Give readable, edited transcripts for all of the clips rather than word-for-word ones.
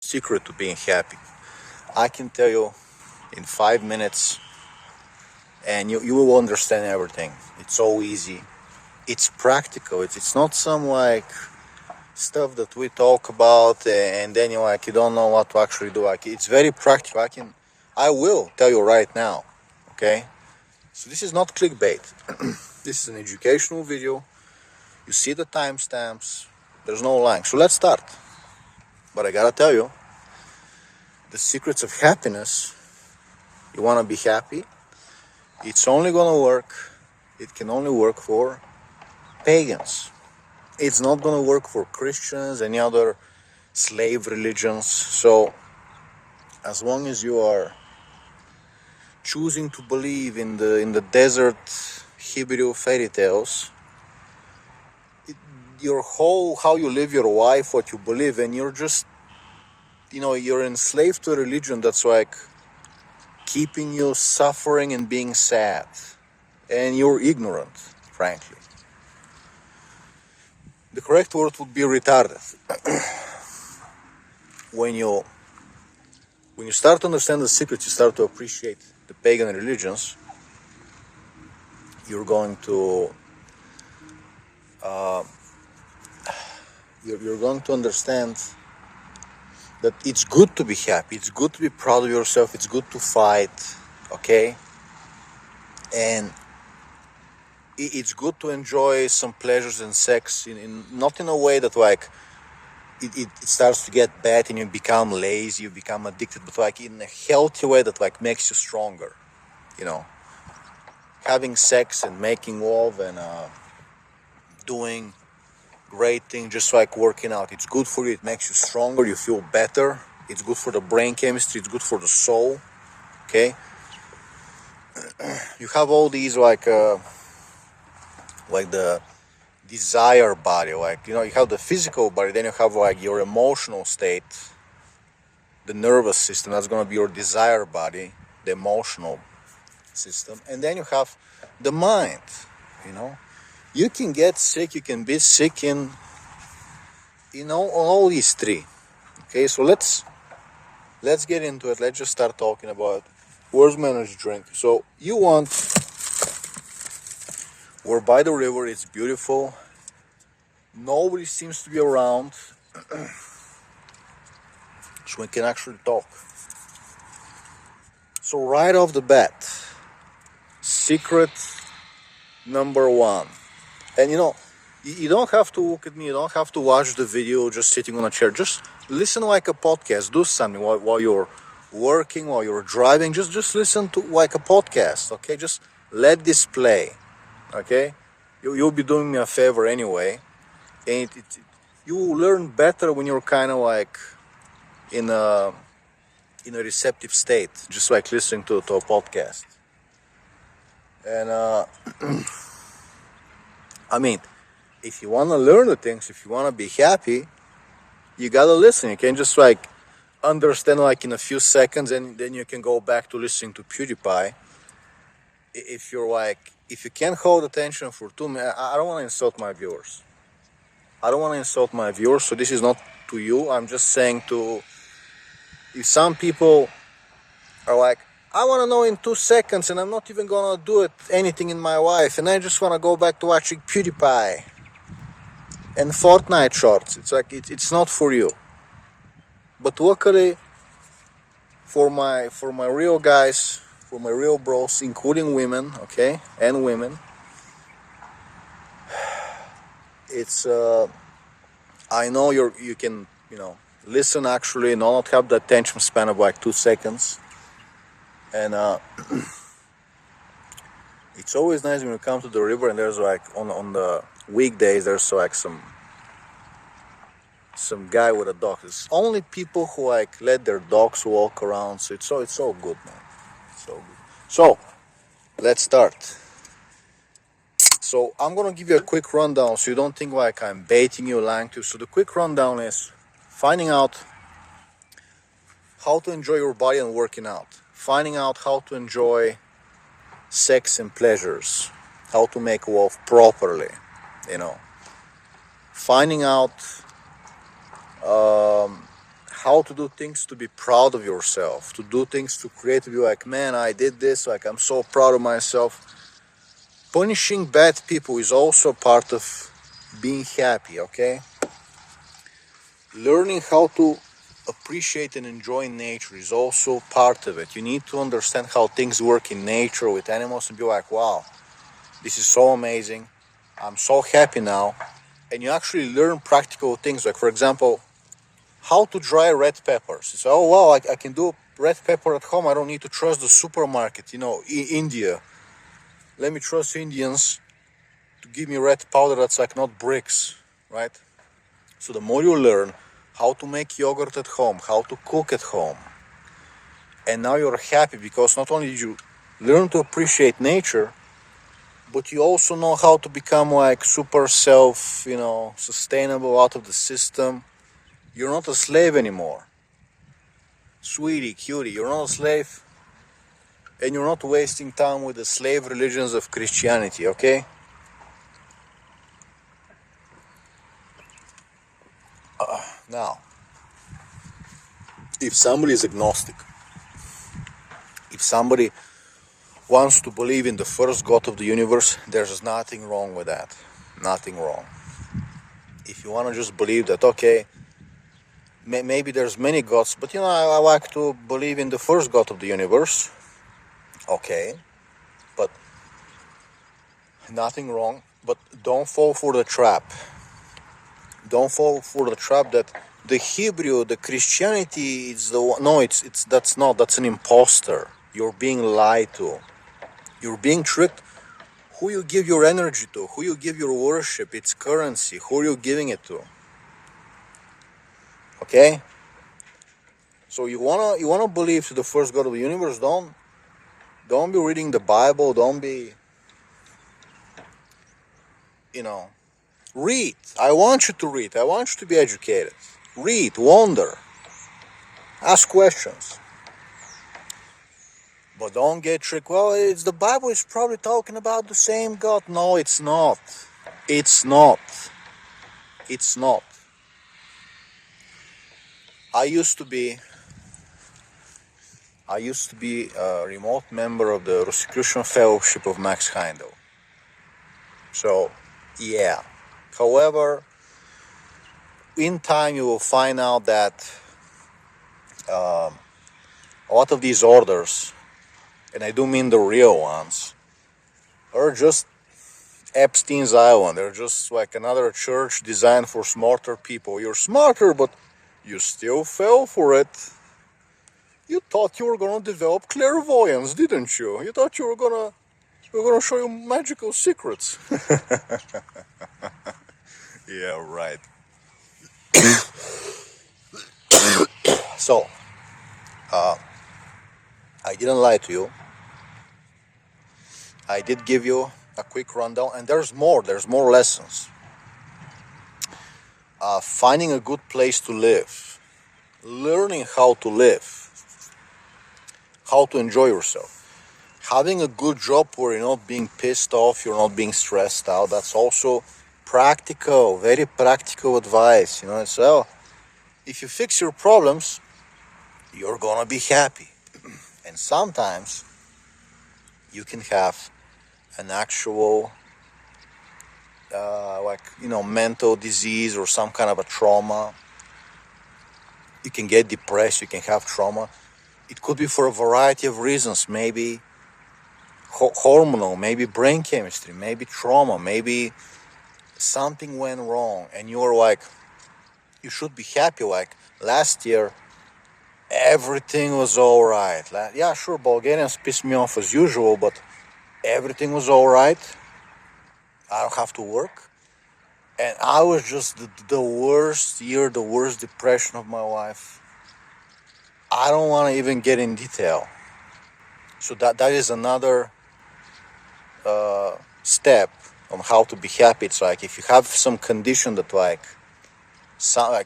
secret to being happy. I can tell you in 5 minutes, and you will understand everything. It's so easy. It's practical. It's not some like stuff that we talk about and then you don't know what to actually do. Like it's very practical. I will tell you right now. Okay. So this is not clickbait. This is an educational video. You see the timestamps. There's no lying. So let's start. But I gotta tell you, the secrets of happiness. You wanna be happy? It's only gonna work. It can only work for pagans. It's not gonna work for Christians, any other slave religions. So as long as you are choosing to believe in the desert Hebrew fairy tales, your whole how you live your life, what you believe in, you're just you're enslaved to a religion that's like keeping you suffering and being sad, and you're ignorant, frankly. The correct word would be retarded. When you start to understand the secrets, you start to appreciate the pagan religions. You're going to you're going to understand that it's good to be happy, it's good to be proud of yourself, it's good to fight, okay? And it's good to enjoy some pleasures and sex in not in a way that like it starts to get bad and you become lazy, you become addicted, but like in a healthy way that like makes you stronger, having sex and making love and doing great thing, just like working out. It's good for you. It makes you stronger. You feel better. It's good for the brain chemistry. It's good for the soul. Okay. You have all these like the desire body. Like you have the physical body. Then you have like your emotional state, the nervous system. That's gonna be your desire body, the emotional system, and then you have the mind. You can get sick. You can be sick in all these three. Okay, so let's get into it. Let's just start talking about where's my energy drink. So we're by the river. It's beautiful. Nobody seems to be around, so we can actually talk. So right off the bat, secret number one, and you don't have to look at me. You don't have to watch the video just sitting on a chair. Just listen like a podcast. Do something while you're working, while you're driving. Just listen to like a podcast, okay? Just let this play, okay? You'll be doing me a favor anyway. And you will learn better when you're kind of like in a receptive state, just like listening to a podcast. And I mean, if you want to learn the things, if you want to be happy, you gotta listen. You can't just like understand like in a few seconds and then you can go back to listening to PewDiePie. If you can't hold attention for 2 minutes, I don't want to insult my viewers. So this is not to you. I'm just saying if some people are like, I want to know in 2 seconds and I'm not even gonna do anything in my life and I just want to go back to watching PewDiePie and Fortnite shorts. It's like it's not for you. But luckily for my real guys, for my real bros, including women, okay, and women, it's I know you can listen actually, not have the attention span of like 2 seconds, and it's always nice when you come to the river and there's like on the weekdays there's like some guy with a dog. It's only people who like let their dogs walk around, so it's so good, man. It's so good. So let's start. So I'm gonna give you a quick rundown so you don't think like I'm baiting you, lying to you. So the quick rundown is finding out how to enjoy your body and working out, finding out how to enjoy sex and pleasures, how to make love properly, finding out how to do things to be proud of yourself, to do things to create, to be like, man, I did this, like I'm so proud of myself. Punishing bad people is also part of being happy, okay? Learning how to appreciate and enjoy nature is also part of it. You need to understand how things work in nature with animals and be like, wow, this is so amazing. I'm so happy now. And you actually learn practical things, like, for example, how to dry red peppers. So, oh, wow, I can do red pepper at home. I don't need to trust the supermarket. India. Let me trust Indians to give me red powder that's like not bricks, right? So the more you learn how to make yogurt at home, how to cook at home, and now you're happy because not only did you learn to appreciate nature, but you also know how to become like super sustainable out of the system. You're not a slave anymore. Sweetie, cutie, you're not a slave, and you're not wasting time with the slave religions of Christianity, okay? Now, if somebody is agnostic, if somebody wants to believe in the first God of the universe, there's nothing wrong with that. Nothing wrong. If you want to just believe that, okay, maybe there's many gods, but I like to believe in the first God of the universe, okay, but nothing wrong. But don't fall for the trap. Don't fall for the trap that the Hebrew, the Christianity is the one. No, that's an imposter. You're being lied to. You're being tricked. Who you give your energy to, who you give your worship, its currency, who are you giving it to? Okay? So you wanna believe to the first God of the universe, don't be reading the Bible, don't be read. I want you to read. I want you to be educated. Read, wonder, ask questions. But don't get tricked. Well, the Bible is probably talking about the same God. No, it's not. It's not. It's not. I used to be a remote member of the Rosicrucian Fellowship of Max Heindel. So, yeah. However, in time you will find out that a lot of these orders, and I do mean the real ones, are just Epstein's Island. They're just like another church designed for smarter people. You're smarter, but you still fell for it. You thought you were gonna develop clairvoyance, didn't you? You thought we're gonna show you magical secrets. Yeah, right. So, I didn't lie to you. I did give you a quick rundown, and there's more lessons. Finding a good place to live, learning how to live, how to enjoy yourself, having a good job where you're not being pissed off, you're not being stressed out. That's also practical, very practical advice. So if you fix your problems, you're gonna be happy. And sometimes you can have an actual mental disease or some kind of a trauma. You can get depressed, you can have trauma. It could be for a variety of reasons, maybe hormonal, maybe brain chemistry, maybe trauma, maybe something went wrong and you're like, you should be happy. Like last year, everything was all right. Yeah, sure, Bulgarians pissed me off as usual, but everything was all right. I don't have to work. And I was just the worst year, the worst depression of my life. I don't want to even get in detail. So that is another step on how to be happy. It's like if you have some condition that like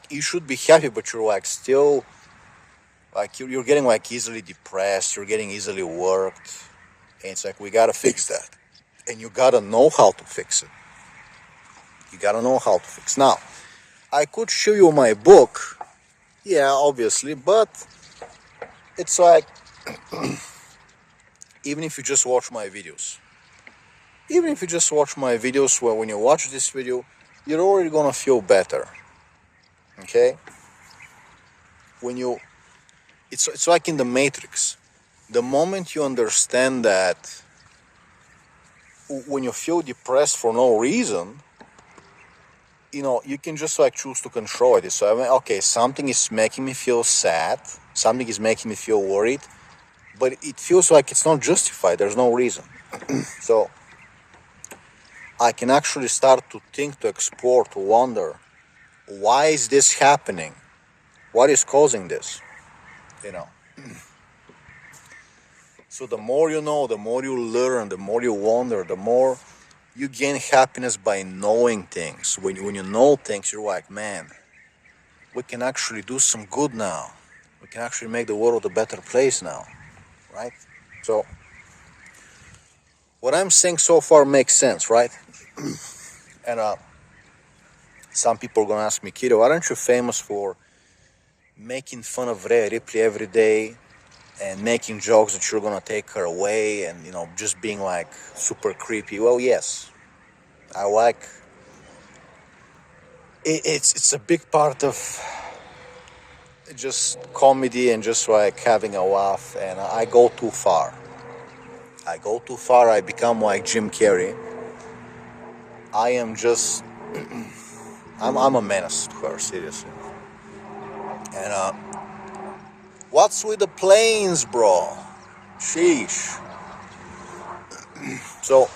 you should be happy, but you're like still like you're getting like easily depressed, you're getting easily worked, and it's like we gotta fix that, and you gotta know how to fix it. You gotta know how to fix. Now, I could show you my book, Yeah, obviously, but it's like, even if you just watch my videos, well, when you watch this video, you're already gonna feel better. Okay? When you, it's like in the Matrix. The moment you understand that when you feel depressed for no reason, you can just like choose to control it. So I mean, okay, something is making me feel sad, something is making me feel worried, but it feels like it's not justified. There's no reason. So I can actually start to think, to explore, to wonder, why is this happening? What is causing this? You know. So the more you know, the more you learn, the more you wonder, the more you gain happiness by knowing things. When you know things, you're like, man, we can actually do some good now. We can actually make the world a better place now, right? So what I'm saying so far makes sense, right? And some people are gonna ask me, Kiddo, aren't you famous for making fun of Rhea Ripley every day and making jokes that you're gonna take her away and just being like super creepy? Well, yes, I like it. It's a big part of just comedy and just like having a laugh, and I go too far. I become like Jim Carrey. I am just I'm a menace to her, seriously. And what's with the planes, bro? Sheesh. So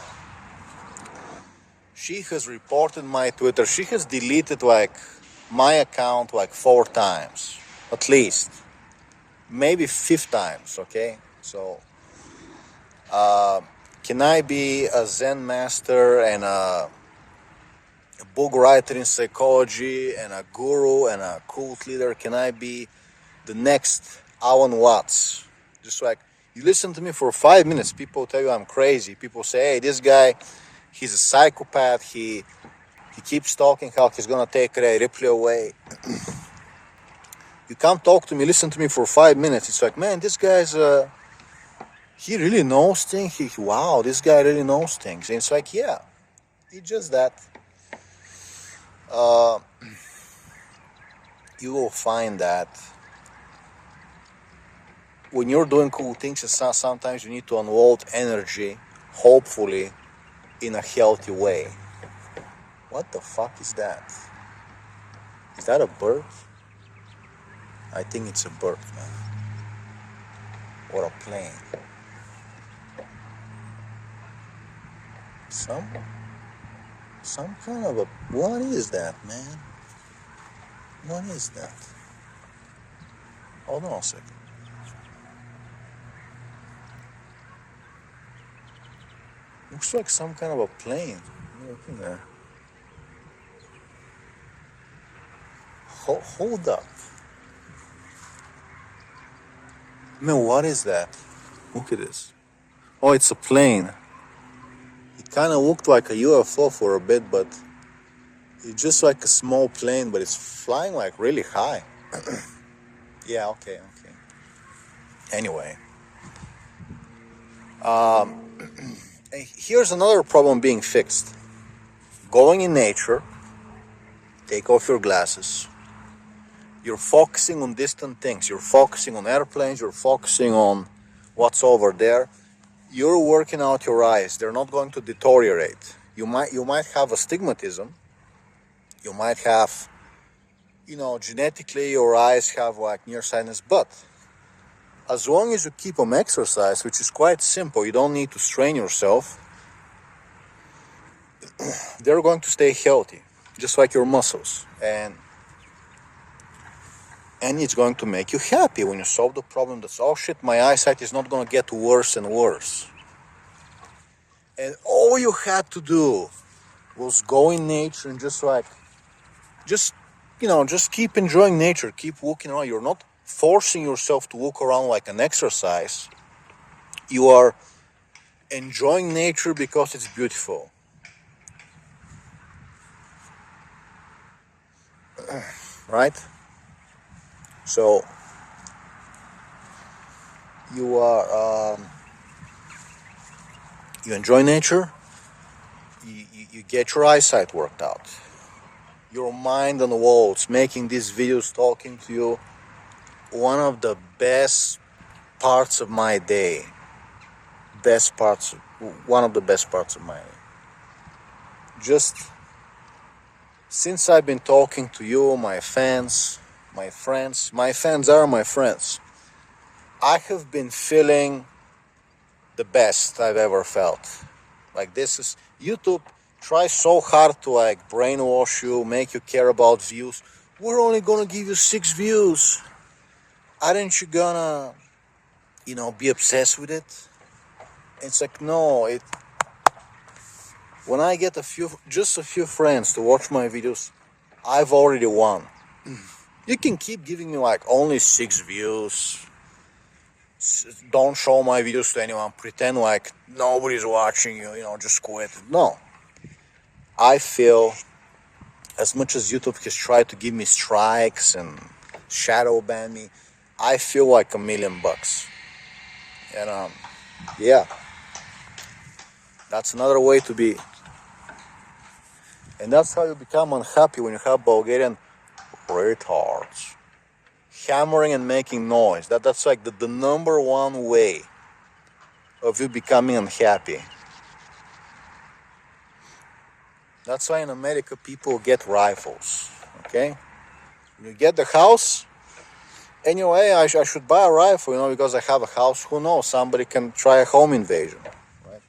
she has reported my Twitter. She has deleted like my account like 4 times, at least, maybe 5 times. Okay, so can I be a Zen master and a book writer in psychology and a guru and a cult leader? Can I be the next Alan Watts? Just like you listen to me for 5 minutes, people tell you I'm crazy. People say, hey, this guy, he's a psychopath. He keeps talking how he's gonna take Ray Ripley away. You come talk to me, listen to me for 5 minutes. It's like, man, this guy's he really knows things. Wow, this guy really knows things. And it's like, yeah, it's just that uh, you will find that when you're doing cool things, sometimes you need to unload energy, hopefully, in a healthy way. What the fuck is that? Is that a bird? I think it's a bird, man. Or a plane. Some kind of a... What is that, man? What is that? Hold on a second. Looks like some kind of a plane. Looking there. Hold up. Man, what is that? Look at this. Oh, it's a plane. It kind of looked like a UFO for a bit, but it's just like a small plane, but it's flying like really high. Yeah, okay. Anyway. Here's another problem being fixed. Going in nature, take off your glasses. You're focusing on distant things. You're focusing on airplanes. You're focusing on what's over there. You're working out your eyes. They're not going to deteriorate. You might have astigmatism. You might have, genetically your eyes have like nearsightedness, but as long as you keep them exercise, which is quite simple, you don't need to strain yourself, they're going to stay healthy, just like your muscles. And it's going to make you happy when you solve the problem. That's, oh shit, my eyesight is not going to get worse and worse. And all you had to do was go in nature and just keep enjoying nature, keep walking around. You're not forcing yourself to walk around like an exercise. You are enjoying nature because it's beautiful. Right? So you are you enjoy nature, you get your eyesight worked out, your mind on the walls, making these videos, talking to you. One of the best parts of my day, best parts, one of the best parts of my day. Just since I've been talking to you, my fans, my friends, my fans are my friends, I have been feeling the best I've ever felt. Like, this is YouTube tries so hard to like brainwash you, make you care about views. We're only gonna give you 6 views. Aren't you gonna, be obsessed with it? It's like, no, when I get just a few friends to watch my videos, I've already won. You can keep giving me like only 6 views. Don't show my videos to anyone. Pretend like nobody's watching you, just quit. No. I feel, as much as YouTube has tried to give me strikes and shadow ban me, I feel like $1,000,000. And yeah, that's another way to be. And that's how you become unhappy, when you have Bulgarian retards hammering and making noise. That's like the number one way of you becoming unhappy. That's why in America people get rifles. Okay, you get the house, and hey, I should buy a rifle, because I have a house. Who knows? Somebody can try a home invasion, right?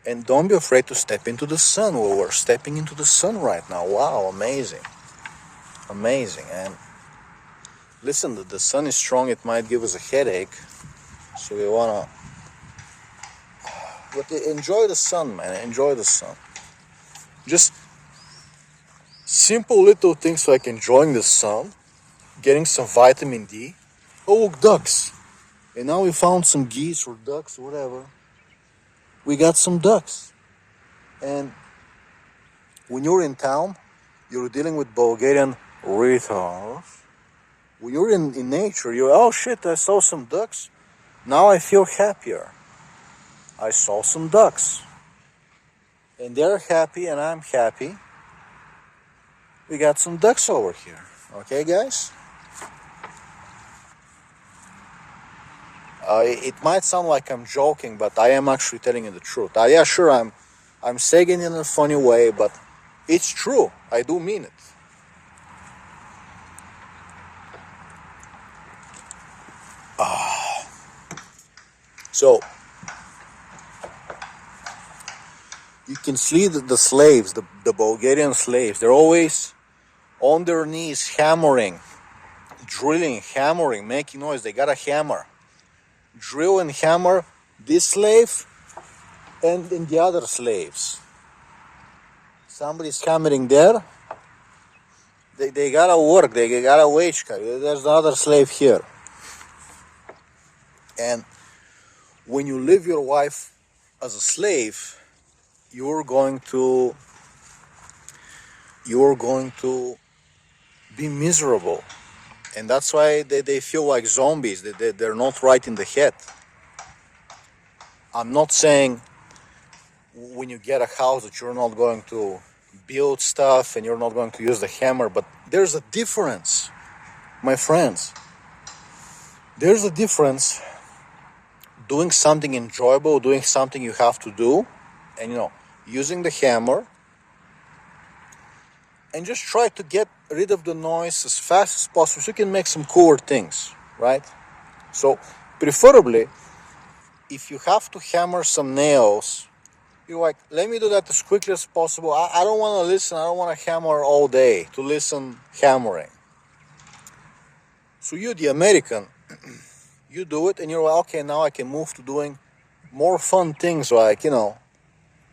And don't be afraid to step into the sun. Well, we're stepping into the sun right now. Wow, amazing. Amazing. And listen, the sun is strong. It might give us a headache. So we want to... But enjoy the sun, man. Enjoy the sun. Just simple little things like enjoying the sun, getting some vitamin D. Oh, look, ducks. And now we found some geese or ducks or whatever. We got some ducks. And when you're in town, you're dealing with Bulgarian retards. When you're in nature, you're, oh shit, I saw some ducks. Now I feel happier. I saw some ducks. And they're happy and I'm happy. We got some ducks over here. Okay, guys? It might sound like I'm joking, but I am actually telling you the truth. Yeah, sure, I'm saying it in a funny way, but it's true. I do mean it. So you can see the slaves, the Bulgarian slaves, they're always on their knees hammering, drilling, hammering, making noise. They got a hammer. Drill and hammer this slave and the other slaves. Somebody's hammering there. They gotta work. They gotta wage. There's another slave here. And when you live your life as a slave, you're going to be miserable. And that's why they feel like zombies. They're not right in the head. I'm not saying when you get a house that you're not going to build stuff and you're not going to use the hammer, but there's a difference, my friends. There's a difference doing something enjoyable, doing something you have to do, and using the hammer, and just try to get rid of the noise as fast as possible so you can make some cooler things, right? So preferably, if you have to hammer some nails, you're like, let me do that as quickly as possible. I don't want to listen. I don't want to hammer all day to listen hammering. So you, the American, you do it and you're like, okay, now I can move to doing more fun things like,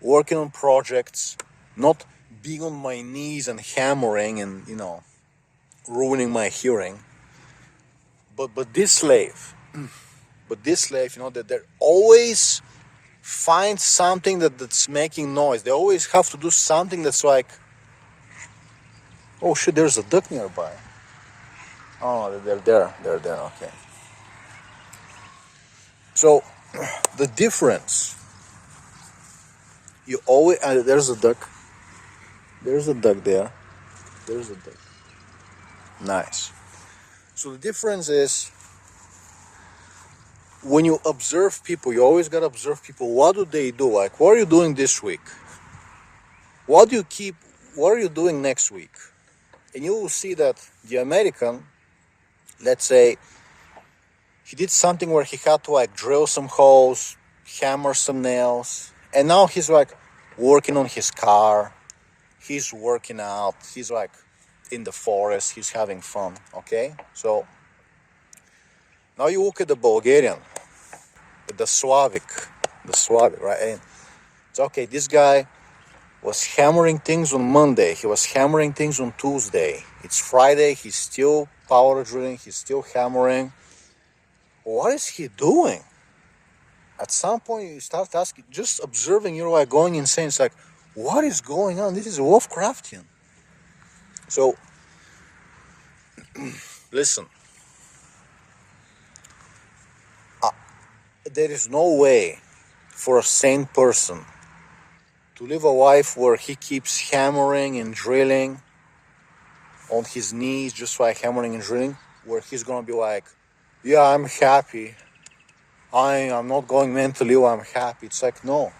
working on projects, not being on my knees and hammering and, ruining my hearing. But this slave, that they're always find something that's making noise. They always have to do something that's like, oh shit, there's a duck nearby. Oh, they're there. They're there. Okay. So the difference, you always there's a duck. There's a duck there. There's a duck. Nice. So the difference is, when you observe people, you always gotta observe people. What do they do? Like, what are you doing this week? What are you doing next week? And you will see that the American, let's say, he did something where he had to like drill some holes, hammer some nails, and now he's like working on his car, he's working out, he's like in the forest, he's having fun, okay? So now you look at the Bulgarian, the Slavic, right? And it's okay, this guy was hammering things on Monday, he was hammering things on Tuesday, it's Friday, he's still power drilling, he's still hammering. What is he doing? At some point you start asking, just observing, you're like going insane. It's like, what is going on? This is Lovecraftian. So listen, there is no way for a sane person to live a life where he keeps hammering and drilling on his knees, just like hammering and drilling, where he's gonna be like, yeah, I'm happy, I'm not going mentally ill, I'm happy. It's like, no,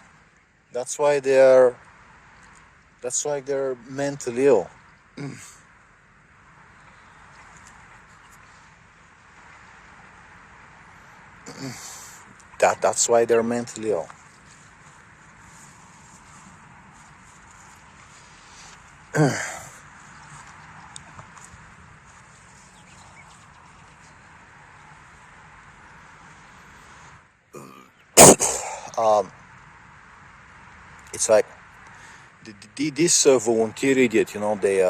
that's why they're mentally ill. That's why they're mentally ill. It's like this volunteer idiot, you know, they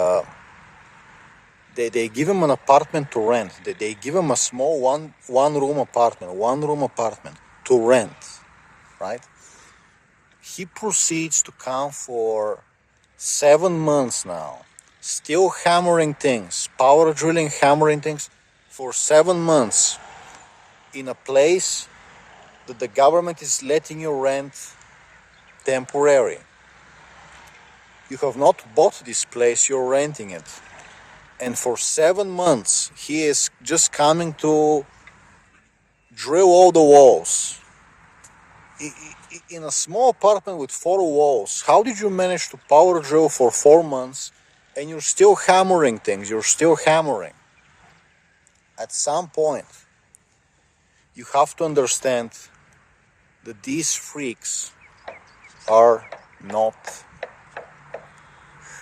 give him an apartment to rent. They give him a small one room apartment to rent, right? He proceeds to come for 7 months now, still hammering things, power drilling, hammering things for 7 months in a place that the government is letting you rent temporary. You have not bought this place, you're renting it. And for 7 months, he is just coming to drill all the walls. In a small apartment with 4 walls, how did you manage to power drill for 4 months and you're still hammering things, you're still hammering? At some point, you have to understand that these freaks are not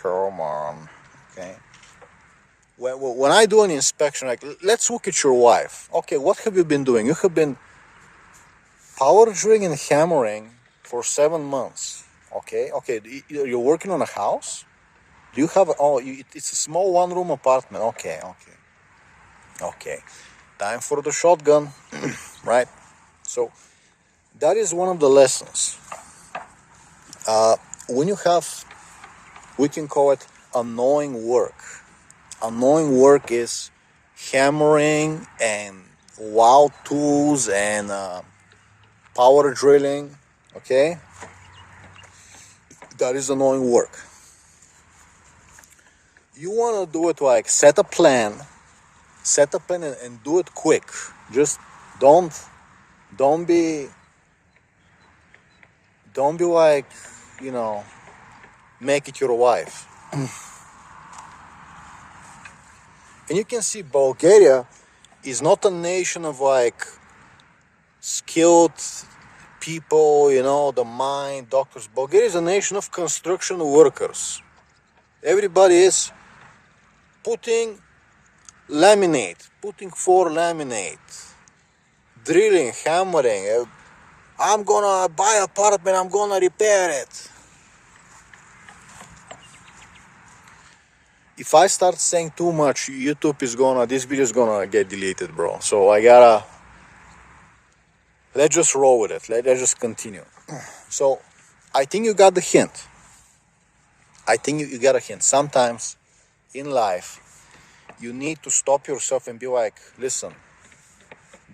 human, okay? When I do an inspection, like, let's look at your wife. Okay, what have you been doing? You have been power drilling and hammering for 7 months. Okay, you're working on a house? Do you have, it's a small one-room apartment. Okay. Time for the shotgun, right? So that is one of the lessons. When you have, we can call it annoying work. Annoying work is hammering and wild tools and power drilling, okay? That is annoying work. You want to do it like set a plan and do it quick. Just don't be like, you know, make it your wife. And you can see Bulgaria is not a nation of like skilled people, you know, the mind, doctors. Bulgaria is a nation of construction workers. Everybody is putting for laminate, drilling, hammering. I'm gonna buy an apartment, I'm gonna repair it. If I start saying too much, this video is gonna get deleted, bro. So let's just roll with it. Let's just continue. So I think you got the hint. I think you got a hint. Sometimes in life, you need to stop yourself and be like, listen,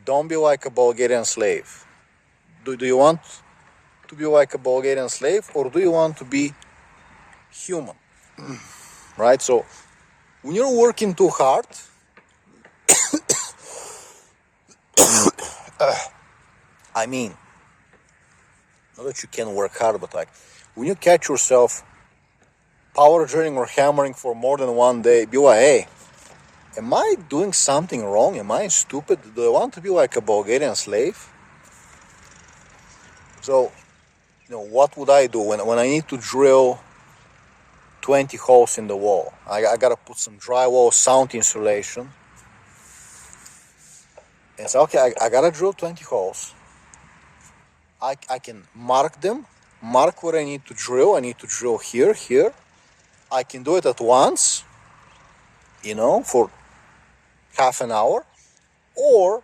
don't be like a Bulgarian slave. Do you want to be like a Bulgarian slave, or do you want to be human? Right? So when you're working too hard, I mean, not that you can work hard, but like when you catch yourself power drilling or hammering for more than one day, be like, hey, am I doing something wrong? Am I stupid? Do I want to be like a Bulgarian slave? So, what would I do when I need to drill 20 holes in the wall? I gotta put some drywall, sound insulation. And say, okay, I gotta drill 20 holes. I can mark them, mark where I need to drill. I need to drill here, here. I can do it at once, for half an hour. Or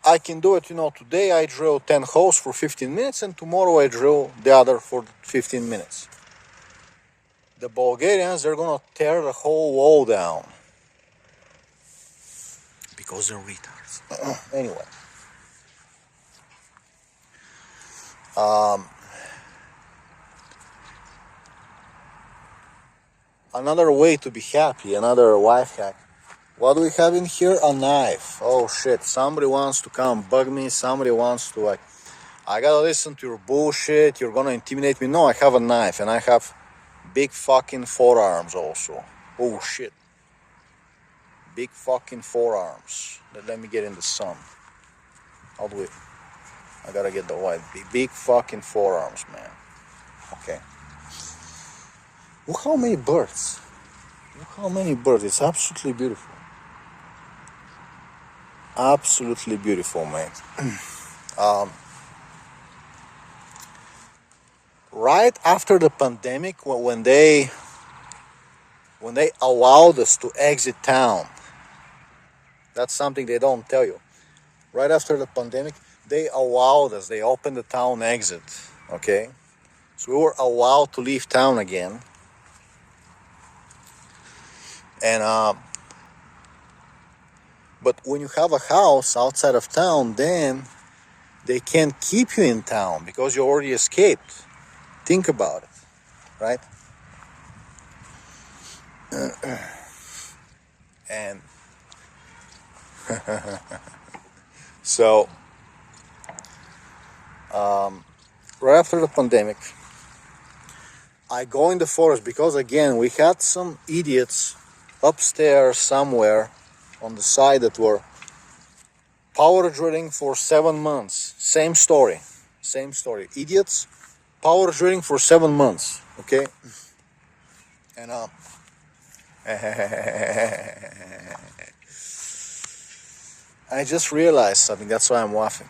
I can do it, today I drill 10 holes for 15 minutes and tomorrow I drill the other for 15 minutes. The Bulgarians, they're gonna tear the whole wall down because they're retards. Anyway. Another way to be happy, another life hack. What do we have in here? A knife. Oh shit, somebody wants to come bug me, somebody wants to I gotta listen to your bullshit, you're gonna intimidate me. No, I have a knife and I have big fucking forearms also. Oh shit. Big fucking forearms. Let me get in the sun. How do we... I gotta get the light. Big fucking forearms, man. Okay. Look how many birds. Look how many birds. It's absolutely beautiful. Absolutely beautiful, mate. Right after the pandemic, when they allowed us to exit town, that's something they don't tell you. Right after the pandemic, they allowed us, they opened the town exit, okay? So we were allowed to leave town again. And, but when you have a house outside of town, then they can't keep you in town because you already escaped. Think about it, right? And so, right after the pandemic, I go in the forest because, again, we had some idiots upstairs somewhere on the side that were power drilling for 7 months. Same story. Idiots power drilling for 7 months, okay? And I just realized something, that's why I'm laughing.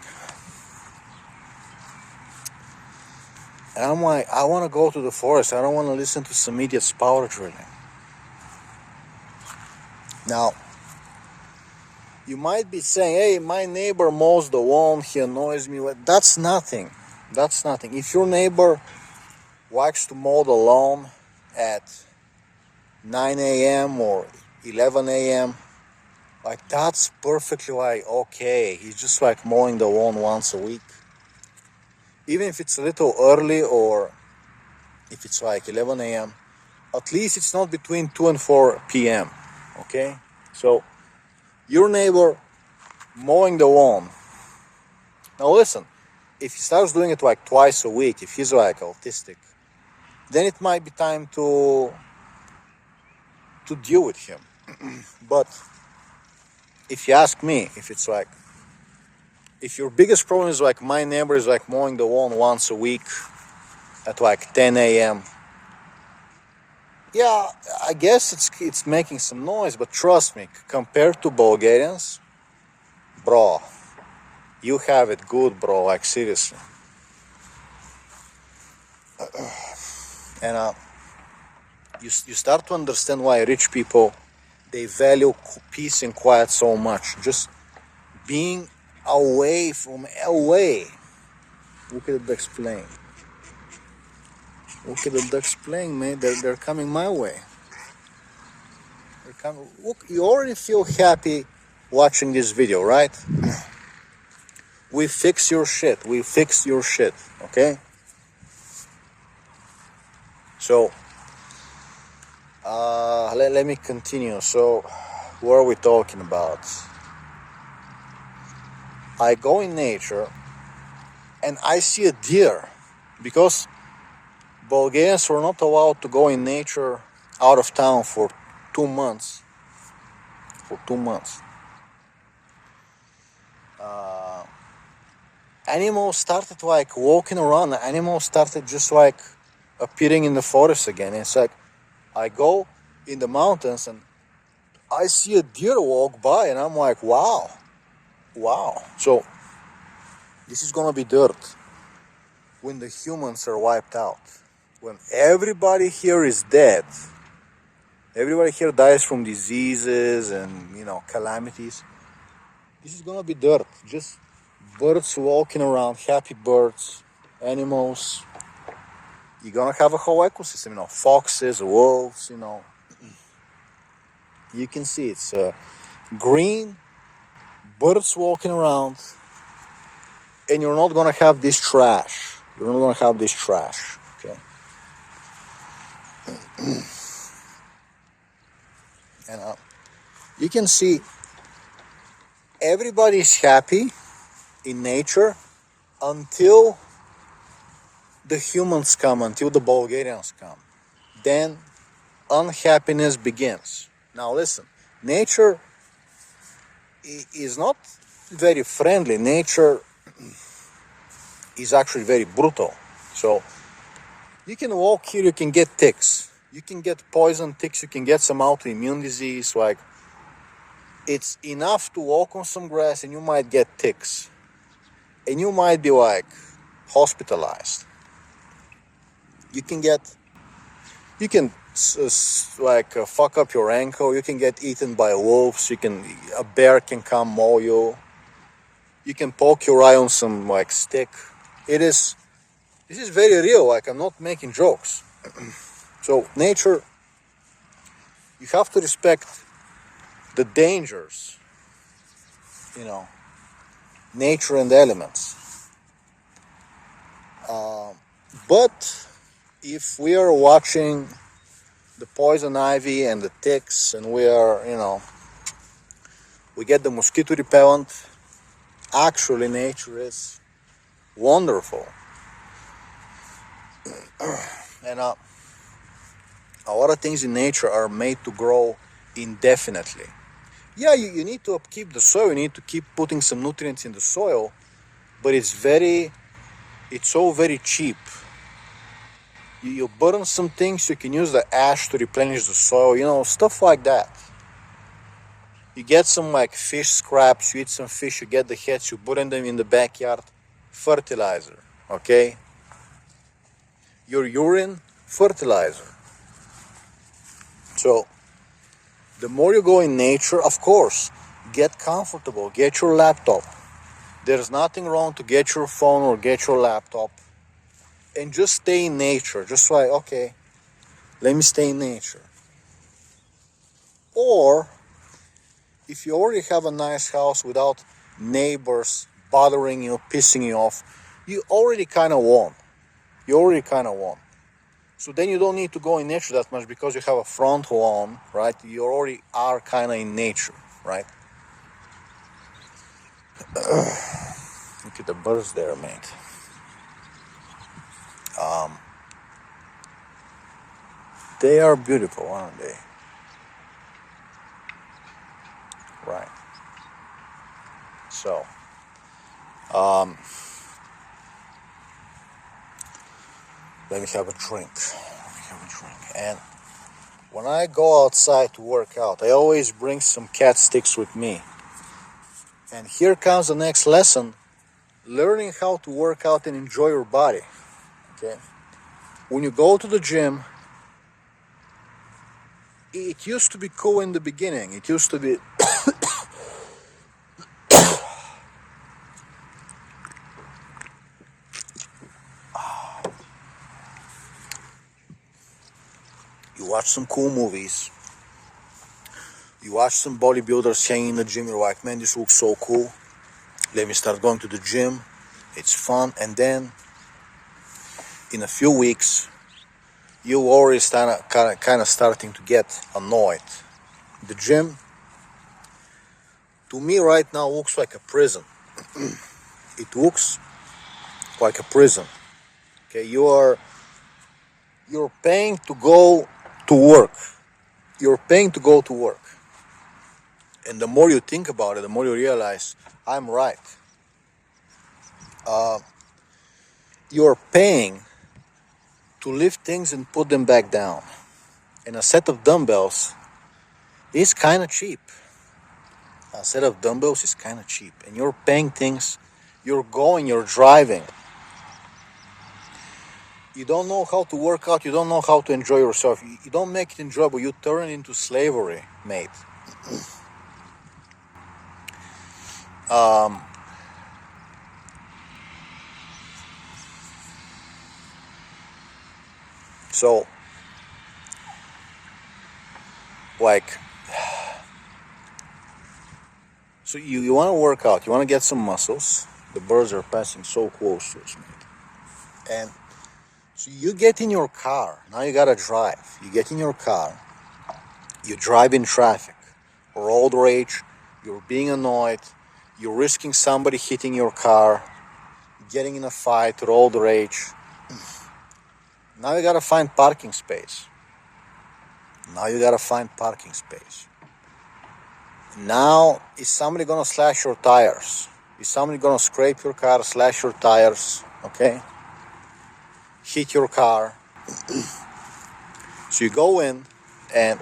And I'm like, I want to go to the forest. I don't want to listen to some idiots power drilling. Now, you might be saying, hey, my neighbor mows the lawn, he annoys me. That's nothing. If your neighbor likes to mow the lawn at 9 a.m. or 11 a.m., that's perfectly okay. He's just mowing the lawn once a week. Even if it's a little early or if it's 11 a.m., at least it's not between 2 and 4 p.m., okay? So, your neighbor mowing the lawn. Now listen, if he starts doing it twice a week, if he's autistic, then it might be time to deal with him. But if you ask me, if it's if your biggest problem is my neighbor is mowing the lawn once a week at 10 a.m., yeah, I guess it's making some noise, but trust me, compared to Bulgarians, bro, you have it good, bro, seriously. And you start to understand why rich people, they value peace and quiet so much. Just being away from LA. Look at it explained. Look at the ducks playing, man. They're coming my way. They're coming. Look, you already feel happy watching this video, right? We fix your shit. We fixed your shit. Okay. So, let me continue. So, what are we talking about? I go in nature and I see a deer because Bulgarians were not allowed to go in nature out of town for 2 months. For 2 months. Animals started like walking around. Animals started just like appearing in the forest again. It's like I go in the mountains and I see a deer walk by and I'm like, wow. So this is gonna be dirt when the humans are wiped out. When everybody here is dead. Everybody here dies from diseases and, calamities. This is gonna be dirt. Just birds walking around, happy birds, animals. You're gonna have a whole ecosystem, foxes, wolves, You can see it's green, birds walking around, and you're not gonna have this trash. You're not gonna have this trash, okay? And you can see everybody's happy in nature until the humans come, until the Bulgarians come. Then unhappiness begins. Now listen, nature is not very friendly. Nature is actually very brutal. So you can walk here, you can get ticks. You can get poison ticks, you can get some autoimmune disease. Like, it's enough to walk on some grass and you might get ticks. And you might be like hospitalized. You can fuck up your ankle. You can get eaten by wolves. A bear can come maul you. You can poke your eye on some stick. This is very real. I'm not making jokes. So nature, you have to respect the dangers, nature and elements. But if we are watching the poison ivy and the ticks and we get the mosquito repellent, actually nature is wonderful. And a lot of things in nature are made to grow indefinitely. Yeah, you need to upkeep the soil, you need to keep putting some nutrients in the soil, but it's all very cheap. You burn some things, you can use the ash to replenish the soil, stuff like that. You get some fish scraps, you eat some fish, you get the heads, you burn them in the backyard. Fertilizer, okay? Your urine, fertilizer. So, the more you go in nature, of course, get comfortable, get your laptop. There's nothing wrong to get your phone or get your laptop and just stay in nature. Just okay, let me stay in nature. Or, if you already have a nice house without neighbors bothering you, pissing you off, you already kind of won. So then you don't need to go in nature that much because you have a front lawn, right? You already are kind of in nature, right? Look at the birds there, mate. They are beautiful, aren't they? Right. So, let me have a drink. And when I go outside to work out, I always bring some cat sticks with me. And here comes the next lesson: learning how to work out and enjoy your body. Okay? When you go to the gym, it used to be cool in the beginning. It used to be watch some cool movies. You watch some bodybuilders hanging in the gym. You're like, man, this looks so cool. Let me start going to the gym. It's fun. And then in a few weeks, you already kind of starting to get annoyed. The gym, to me right now, looks like a prison. It looks like a prison. Okay, you're paying to go to work. You're paying to go to work. And the more you think about it, the more you realize, I'm right. You're paying to lift things and put them back down. And a set of dumbbells is kind of cheap. A set of dumbbells is kind of cheap. And you're paying things, you're driving. You don't know how to work out, you don't know how to enjoy yourself. You don't make it enjoyable, you turn it into slavery, mate. So, you want to work out, you want to get some muscles. The birds are passing so close to us, mate. And so you get in your car. Now you gotta drive. You get in your car. You drive in traffic. Road rage. You're being annoyed. You're risking somebody hitting your car. Getting in a fight. Road rage. Now you gotta find parking space. Now, is somebody gonna slash your tires? Is somebody gonna scrape your car, slash your tires? Okay? Hit your car. So you go in, and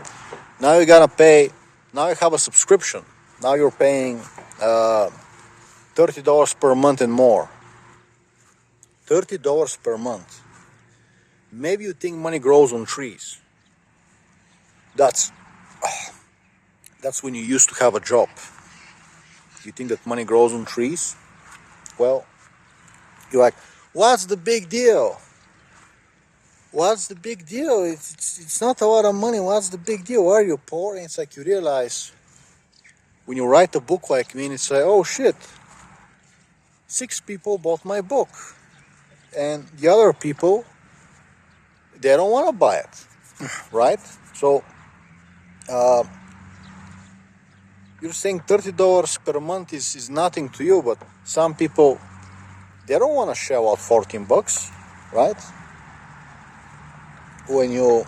now you gotta pay. Now you have a subscription. Now you're paying $30 per month and more. $30 per month. Maybe you think money grows on trees. That's when you used to have a job. You think that money grows on trees? Well, you're like, what's the big deal? What's the big deal? It's not a lot of money. What's the big deal? Why are you poor? And it's like you realize when you write a book like me, and it's like, oh shit, 6 people bought my book. And the other people, they don't want to buy it, right? So you're saying $30 per month is nothing to you, but some people, they don't want to shell out $14, right? When you,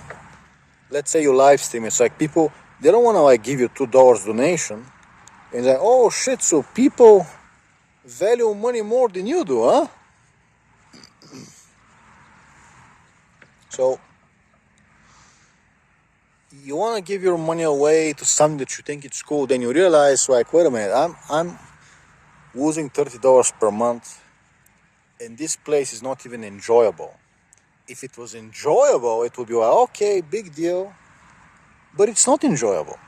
let's say you live stream, it's like people, they don't want to like give you $2 donation. And like, oh shit, so people value money more than you do, huh? So you want to give your money away to something that you think it's cool, then you realize like, wait a minute, I'm losing $30 per month, and this place is not even enjoyable. If it was enjoyable, it would be like, okay, big deal, but it's not enjoyable.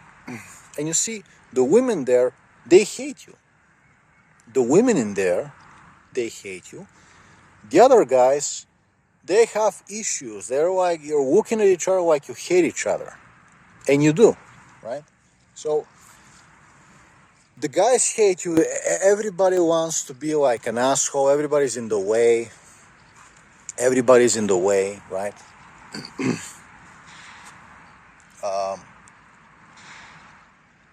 And you see, the women there, they hate you. The women in there, they hate you. The other guys, they have issues. They're like, you're looking at each other like you hate each other. And you do, right? So the guys hate you. Everybody wants to be like an asshole. Everybody's in the way. Everybody's in the way, right?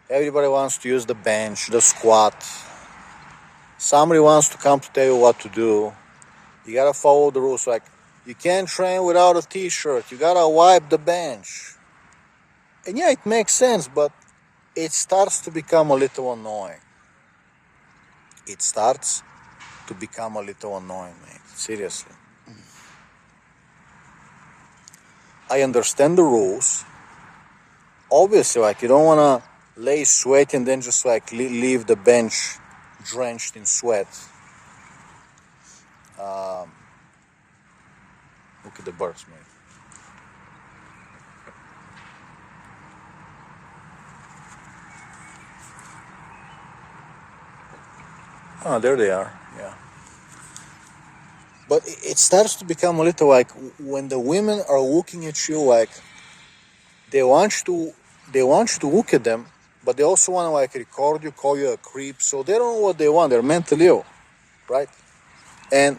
Everybody wants to use the bench, the squat. Somebody wants to come to tell you what to do. You gotta follow the rules. Like, you can't train without a t-shirt. You gotta wipe the bench. And yeah, it makes sense, but it starts to become a little annoying. It starts to become a little annoying, mate. Seriously. I understand the rules. Obviously, like, you don't want to lay sweat and then just like leave the bench drenched in sweat. Look at the birds, mate. Oh, there they are. Yeah. But it starts to become a little like when the women are looking at you like they want you to look at them, but they also want to like record you, call you a creep. So they don't know what they want. They're mentally ill, right? And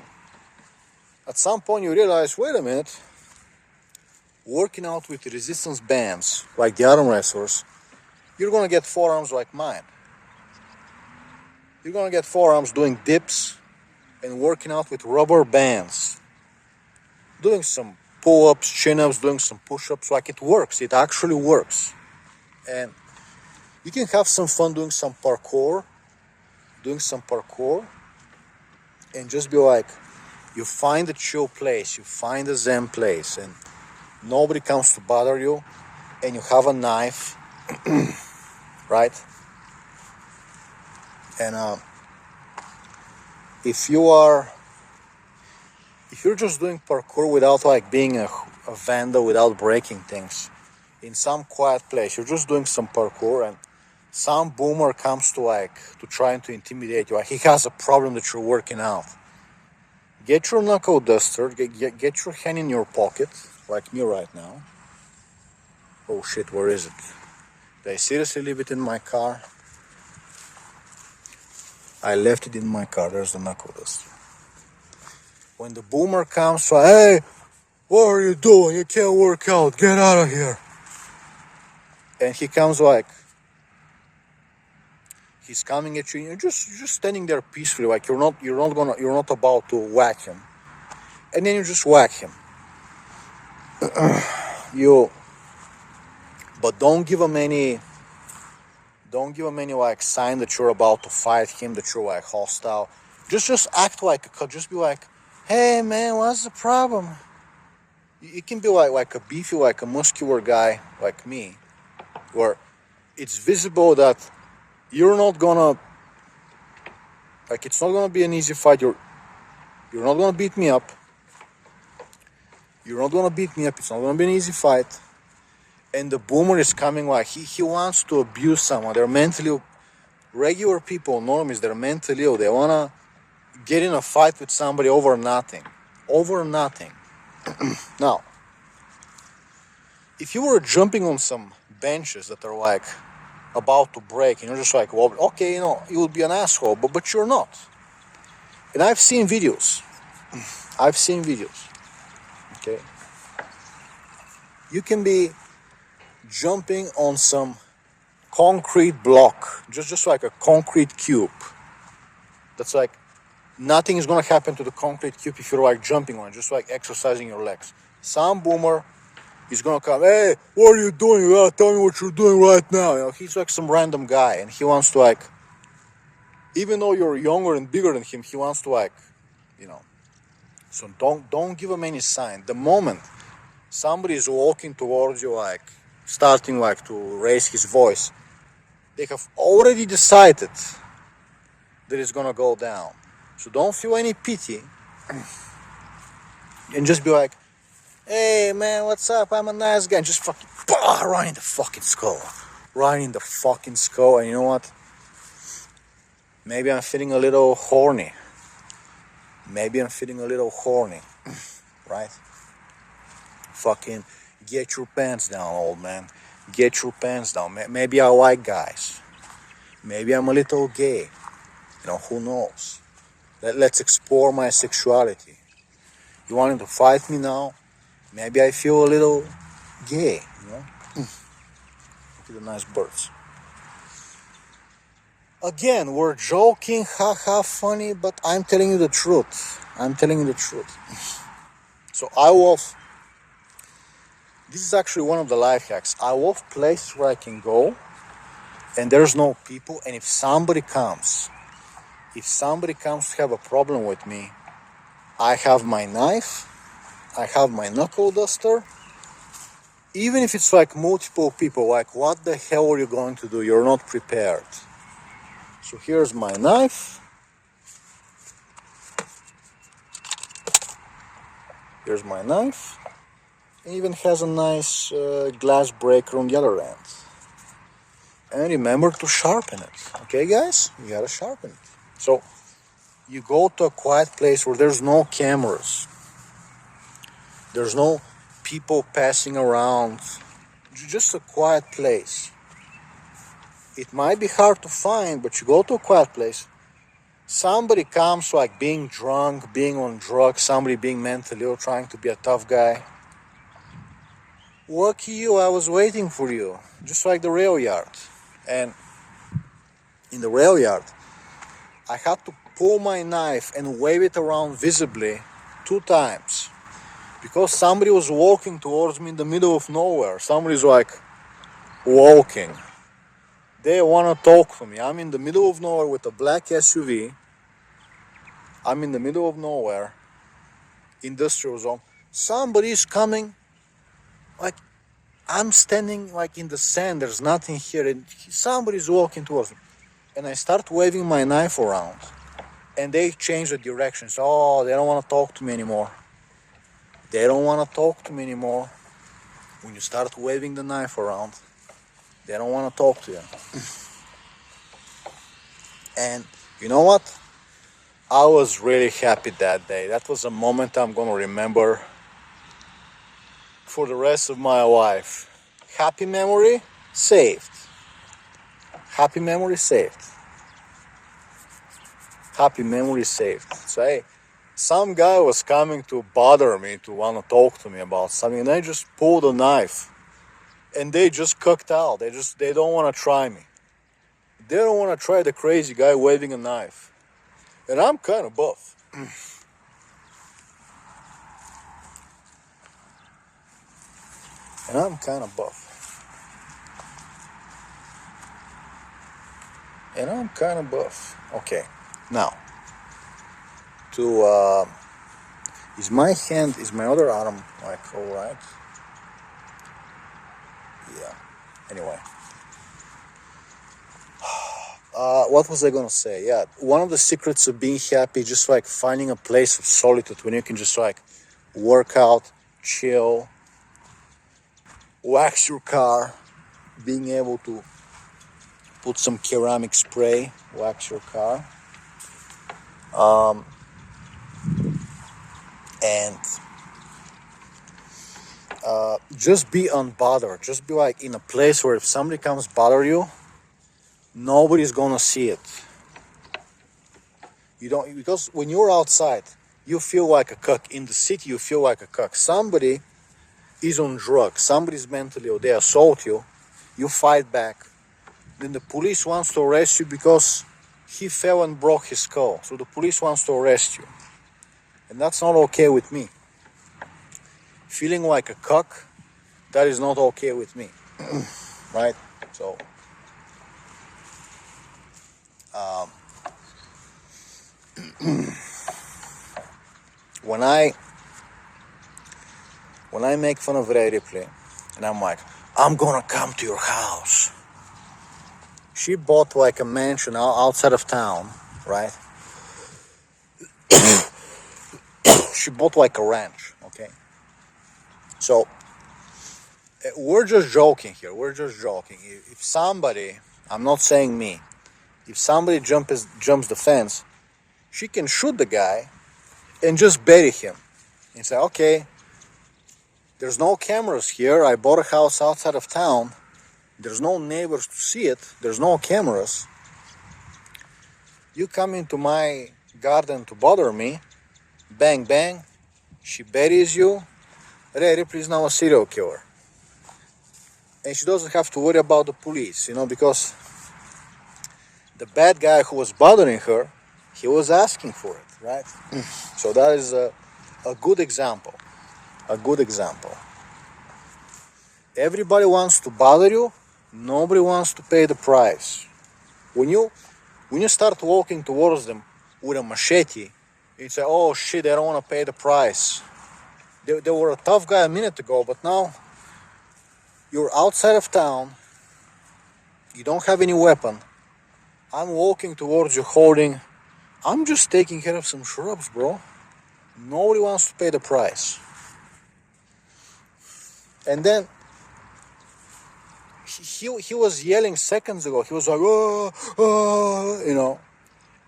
at some point you realize, wait a minute, working out with resistance bands like the arm wrestlers, you're gonna get forearms like mine. You're gonna get forearms doing dips and working out with rubber bands, doing some pull-ups, chin-ups, doing some push-ups. Like, it works. It actually works. And you can have some fun doing some parkour, and just be like, you find a chill place, you find a zen place, and nobody comes to bother you, and you have a knife, right? And if you're just doing parkour without like being a vandal, without breaking things, in some quiet place, you're just doing some parkour, and some boomer comes to trying to intimidate you. Like, he has a problem that you're working out. Get your knuckle duster, get your hand in your pocket, like me right now. Oh shit, where is it? Did I seriously leave it in my car? I left it in my car. There's the knuckle duster. When the boomer comes, so, hey, what are you doing? You can't work out. Get out of here. And he comes like, he's coming at you. You're just standing there peacefully, like you're not about to whack him. And then you just whack him. But don't give him any like sign that you're about to fight him, that you're like hostile. Just act like just be like, hey man, what's the problem? You can be like a beefy, like a muscular guy like me, where it's visible that you're not gonna, like, it's not gonna be an easy fight. You're not gonna beat me up. It's not gonna be an easy fight. And the boomer is coming like he wants to abuse someone. They're mentally, regular people, normies, they're mentally ill. They wanna get in a fight with somebody over nothing. Now, if you were jumping on some benches that are like about to break, and you're just like, well, okay, you would be an asshole, but you're not. And I've seen videos. Okay, you can be jumping on some concrete block, just like a concrete cube. That's like, nothing is gonna happen to the concrete cube if you're like jumping on it, just like exercising your legs. Some boomer is gonna come, hey, what are you doing? You gotta tell me what you're doing right now. He's like some random guy, and he wants to like, even though you're younger and bigger than him, he wants to like, So don't give him any sign. The moment somebody is walking towards you, like starting like to raise his voice, they have already decided that it's gonna go down. So don't feel any pity, and just be like, hey man, what's up? I'm a nice guy. And just fucking right in the fucking skull. And you know what? Maybe I'm feeling a little horny. Right? Fucking get your pants down, old man. Get your pants down. Maybe I like guys. Maybe I'm a little gay. Who knows? Let's explore my sexuality. You wanting to fight me now? Maybe I feel a little gay, Look at the nice birds. Again, we're joking, haha, funny, but I'm telling you the truth. So this is actually one of the life hacks. I love places where I can go and there's no people, and if somebody comes to have a problem with me, I have my knife, I have my knuckle duster. Even if it's like multiple people, like, what the hell are you going to do? You're not prepared. So here's my knife. It even has a nice glass breaker on the other end. And remember to sharpen it. Okay, guys? You gotta sharpen it. So you go to a quiet place where there's no cameras. There's no people passing around. just a quiet place. It might be hard to find, but you go to a quiet place. Somebody comes like being drunk, being on drugs, somebody being mentally ill, trying to be a tough guy. Lucky you, I was waiting for you, just like the rail yard. And in the rail yard, I had to pull my knife and wave it around visibly 2 times because somebody was walking towards me in the middle of nowhere. Somebody's like walking. They want to talk to me. I'm in the middle of nowhere with a black SUV. I'm in the middle of nowhere, industrial zone. Somebody's coming, like I'm standing like in the sand. There's nothing here, and somebody's walking towards me. And I start waving my knife around, and they change the direction. So, oh, they don't want to talk to me anymore. They don't want to talk to me anymore. When you start waving the knife around, they don't want to talk to you. And you know what? I was really happy that day. That was a moment I'm going to remember for the rest of my life. Happy memory saved. Happy memory saved. Happy memory saved. So hey, some guy was coming to bother me, to want to talk to me about something, and I just pulled a knife, and they just cooked out. They don't want to try me. They don't want to try the crazy guy waving a knife, and I'm kind of buff. And I'm kind of buff. And I'm kind of buff. Okay, now to is my other arm like all right? Yeah. Anyway, what was I gonna say? Yeah, one of the secrets of being happy, just like finding a place of solitude when you can just like work out, chill, wax your car, being able to put some ceramic spray, wax your car, and just be unbothered. Just be like in a place where if somebody comes bother you, nobody's gonna see it. You don't, because when you're outside, you feel like a cuck. In the city, you feel like a cuck. Somebody is on drugs. Somebody's mentally ill. They assault you. You fight back. Then the police wants to arrest you because he fell and broke his skull. So the police wants to arrest you. And that's not okay with me. Feeling like a cuck, that is not okay with me. Right? So, when I make fun of Ray Ripley, and I'm like, I'm gonna come to your house. She bought like a mansion outside of town, right? She bought like a ranch, okay? So, we're just joking here. We're just joking. If somebody, I'm not saying me, if somebody jumps the fence, she can shoot the guy and just bury him. And say, okay, there's no cameras here. I bought a house outside of town. There's no neighbors to see it. There's no cameras. You come into my garden to bother me. Bang, bang. She buries you. Ray Ripley is now a serial killer. And she doesn't have to worry about the police, because the bad guy who was bothering her, he was asking for it, right? So that is a good example. A good example. Everybody wants to bother you. Nobody wants to pay the price. When you start walking towards them with a machete, you say, oh shit, they don't want to pay the price. They were a tough guy a minute ago, but now you're outside of town. You don't have any weapon. I'm walking towards you holding, I'm just taking care of some shrubs, bro. Nobody wants to pay the price. And then he was yelling seconds ago. He was like,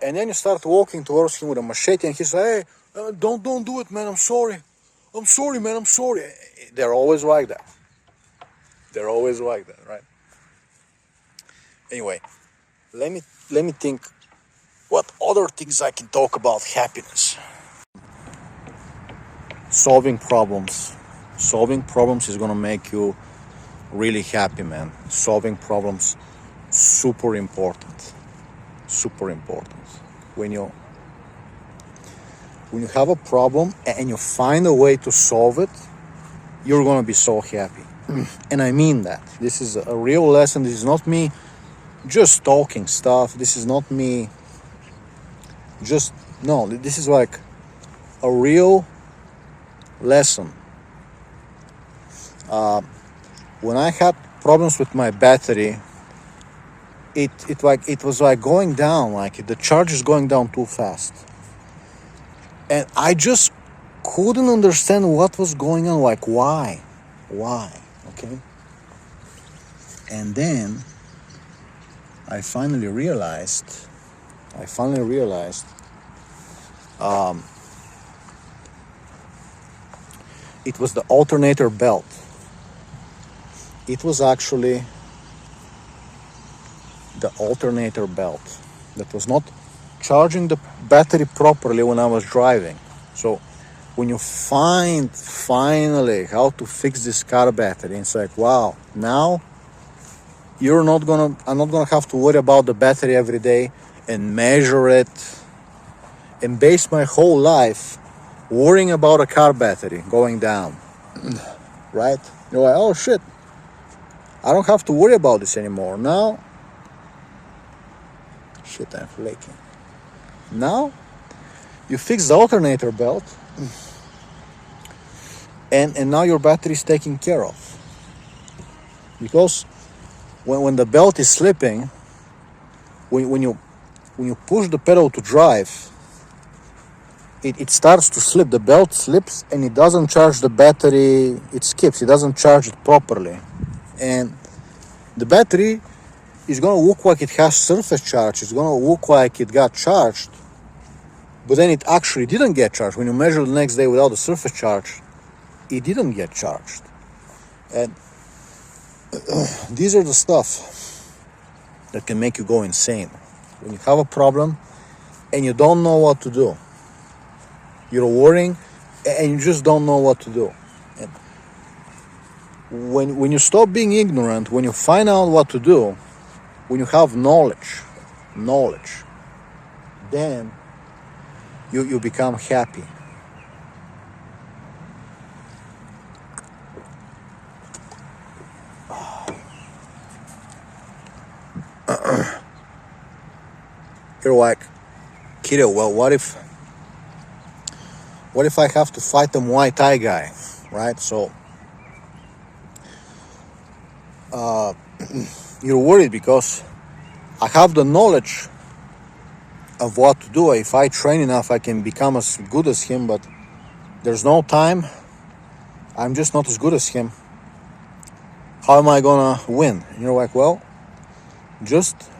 And then you start walking towards him with a machete, and he's like, hey, don't do it, man. I'm sorry. I'm sorry, man. I'm sorry. They're always like that. They're always like that, right? Anyway, let me think what other things I can talk about happiness. Solving problems. Solving problems is gonna make you really happy, man. Solving problems, super important. Super important. When you have a problem and you find a way to solve it, you're gonna be so happy. And I mean that. This is a real lesson. This is not me just talking stuff. This is not me just, no, this is like a real lesson. When I had problems with my battery, it was like going down, like the charge is going down too fast. And I just couldn't understand what was going on, like why, okay? And then I finally realized it was the alternator belt. It was actually the alternator belt that was not charging the battery properly when I was driving. So when you find finally how to fix this car battery, it's like, wow, now I'm not gonna have to worry about the battery every day and measure it and base my whole life worrying about a car battery going down. Right? You're like, oh shit, I don't have to worry about this anymore. Now, shit, I'm flaking. Now, you fix the alternator belt and now your battery is taken care of. Because when the belt is slipping, when you push the pedal to drive, it starts to slip. The belt slips and it doesn't charge the battery. It skips. It doesn't charge it properly. And the battery is going to look like it has surface charge. It's going to look like it got charged. But then it actually didn't get charged. When you measure the next day without the surface charge, it didn't get charged. And these are the stuff that can make you go insane. When you have a problem and you don't know what to do. You're worrying and you just don't know what to do. And when you stop being ignorant, when you find out what to do, when you have knowledge, then you become happy. You're like, kiddo, well, what if I have to fight the Muay Thai guy, right? So you're worried because I have the knowledge of what to do. If I train enough, I can become as good as him, but there's no time. I'm just not as good as him. How am I gonna win? And you're like, well, just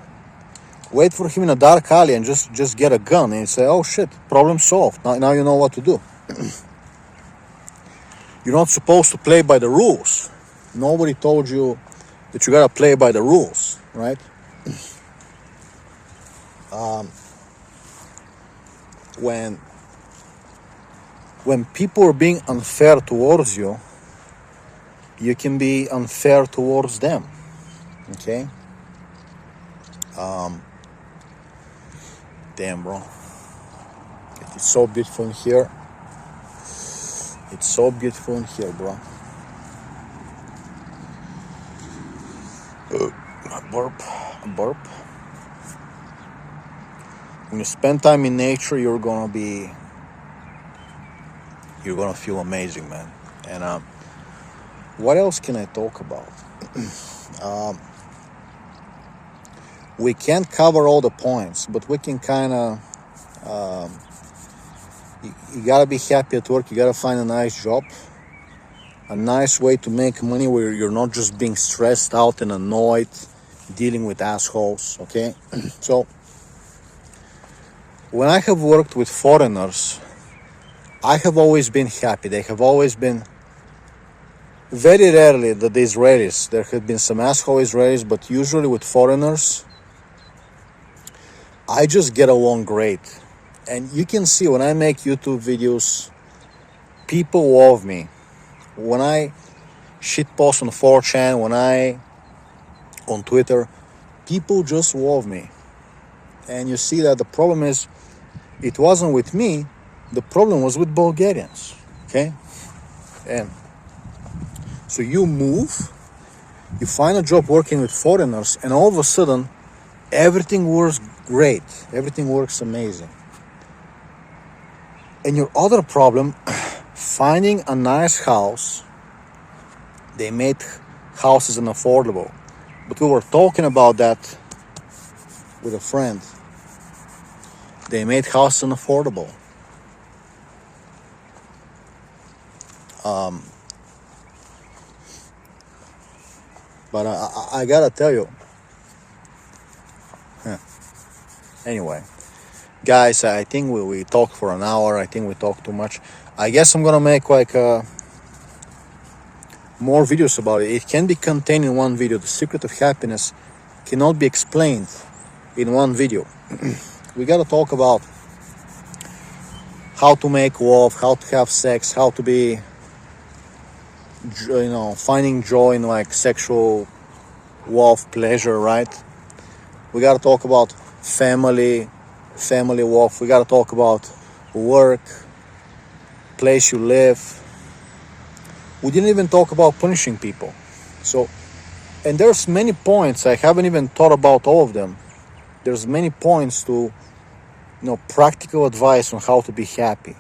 wait for him in a dark alley and just get a gun and say, oh shit, problem solved. Now you know what to do. You're not supposed to play by the rules. Nobody told you that you gotta play by the rules, right? When people are being unfair towards you, you can be unfair towards them. Okay? Damn, bro. It's so beautiful in here. It's so beautiful in here, bro. A burp. When you spend time in nature, you're gonna feel amazing, man. And what else can I talk about? We can't cover all the points, but we can kind of, you gotta be happy at work. You gotta find a nice job, a nice way to make money where you're not just being stressed out and annoyed, dealing with assholes, okay? So, when I have worked with foreigners, I have always been happy. They have always been very rarely the Israelis, there have been some asshole Israelis, but usually with foreigners, I just get along great. And you can see when I make YouTube videos, people love me. When I shitpost on 4chan, when I on Twitter, people just love me. And you see that the problem is, it wasn't with me, the problem was with Bulgarians. Okay? And so you move, you find a job working with foreigners, and all of a sudden, everything works great. Everything works amazing. And your other problem, finding a nice house, they made houses unaffordable. But we were talking about that with a friend. They made houses unaffordable. But I gotta tell you. Anyway, guys, I think we talked for an hour. I think we talked too much. I guess I'm gonna make like more videos about it. It can be contained in one video. The secret of happiness cannot be explained in one video. We gotta talk about how to make love, how to have sex, how to be, finding joy in like sexual love, pleasure, right? We gotta talk about family love. We gotta talk about work, place you live. We didn't even talk about punishing people. So, and there's many points. I haven't even thought about all of them. There's many points to, practical advice on how to be happy.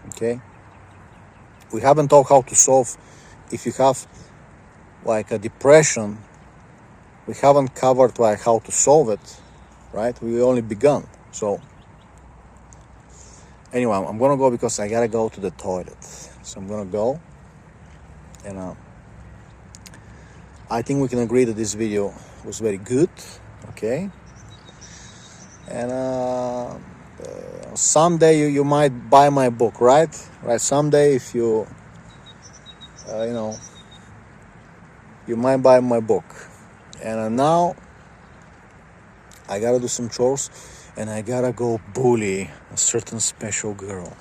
Okay? We haven't talked how to solve, if you have like a depression, we haven't covered like how to solve it, right? We only begun. So anyway, I'm gonna go because I gotta go to the toilet. So I'm gonna go, and I think we can agree that this video was very good. Okay, and someday you might buy my book, right? Someday, if you you might buy my book. And now I gotta do some chores, and I gotta go bully a certain special girl.